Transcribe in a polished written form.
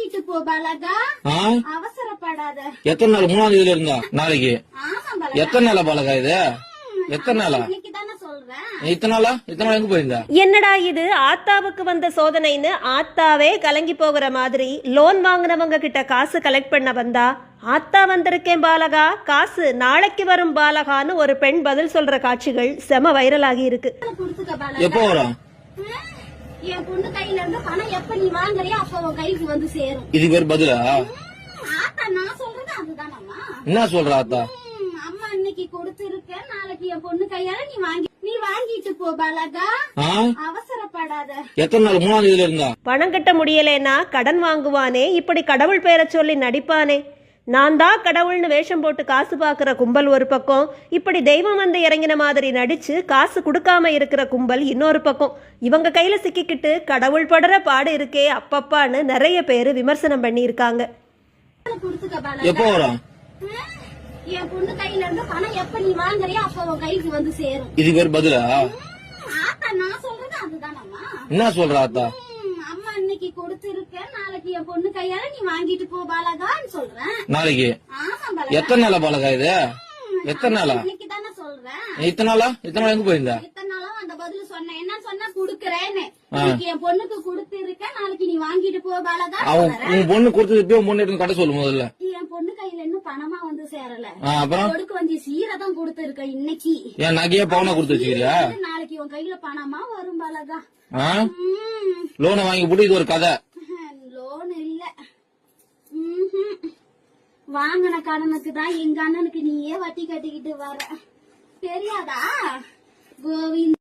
வாங்கிட்டு போ பாலகா. அவசரப்படாத. எத்தனை நாள்? 3ஆம் தேதியில இருந்தா நாளைக்கு. எத்தனை நாளா பாலகா இது? எத்தனை நாளா? இத்தனை நாளா எங்க போயிருந்தா? என்னடா இது ஆத்தாவுக்கு வந்த சோதனைன்னு ஆத்தாவே கலங்கி போகிற மாதிரி லோன் வாங்கினவங்க கிட்ட காசு கலெக்ட் பண்ண வந்தா, ஆத்தா வந்திருக்கேன் பாலகா, காசு நாளைக்கு வரும் பாலகான்னு ஒரு பெண் பதில் சொல்ற காட்சிகள் செம வைரல் ஆகி இருக்கு. எப்போ வரும்? என் பொண்ணு கையில இருந்து பணம் எப்ப நீ வாங்குறியோ அப்ப உன் கைக்கு வந்து சேரும். இது பேர் பதிலா? ஆத்தா நான் சொல்றது அதுதானம்மா. என்ன சொல்ற ஆத்தா? அம்மா இன்னைக்கு கொடுத்திருக்க, நாளைக்கு என் பொண்ணு கையால நீ வாங்கிட்டு போ பாலகா. அவசரப்படாத. எத்தனை நாள்? 3ஆம் தேதியில இருந்தா. பணம் கட்ட முடியலன்னா கடன் வாங்குவானே, இப்படி கடவுள் பெயரை சொல்லி நடிப்பானே. நான் தான் கடவுள்னு வேஷம் போட்டு காசு பாக்குற கும்பல் ஒரு பக்கம், இப்படி தெய்வம் வந்து இறங்கின மாதிரி நடிச்சு காசு கொடுக்காம இருக்கிற கும்பல் இன்னொரு பக்கம். இவங்க கையில சிக்கிக்கிட்டு கடவுள் படுற பாடு இருக்கே அப்பப்பான்னு நிறைய பேரு விமர்சனம் பண்ணி இருக்காங்க. எப்போ வரும்? என் பொண்ணு கையில இருந்து பணம் எப்ப நீ வாங்குறியோ அப்ப உன் கைக்கு வந்து சேரும். இது பேர் பதிலா? ஆத்தா நான் சொல்றது அதுதானம்மா. என்ன சொல்ற ஆத்தா? அம்மா இன்னைக்கு கொடுத்திருக்க, நாளைக்கு என் பொண்ணு கையால நீ வாங்கிட்டு போ பாலகான்னு சொல்றேன். நாளைக்கு? எத்தனை நாளா பாலகா இது? எத்தனை நாளா? இன்னைக்கு தானே சொல்றேன். இத்தனை நாளா எங்க போயிருந்தா? இத்தனை நாளா அந்த பதில் சொன்னேன். என்ன சொன்னா குடுக்கறேன்னு. இன்னைக்கு என் பொண்ணுக்கு கொடுத்திருக்க, நாளைக்கு நீ வாங்கிட்டு போ பாலகா. உன் பொண்ணு கொடுத்தது உன் பொண்ணு எடுத்து கட்ட சொல்லு முதல்ல. என் பொண்ணு கையில இன்னும் பணமா வந்து சேரல. அப்புறம் கொடுக்க வந்து சீரதான் கொடுத்திருக்க இன்னைக்கு. என் நகையா பவுனா கொடுத்து வச்சுக்கிறியா? நாளைக்கு உன் கையில பணமா வரும் பாலகா. லோனை வாங்கி போட்டு இது ஒரு கதை. லோன் இல்ல, வாங்கின கடனுக்கு தான் எங்க அண்ணனுக்கு நீயே வட்டி கட்டிக்கிட்டு வர. தெரியாதா கோவிந்த்?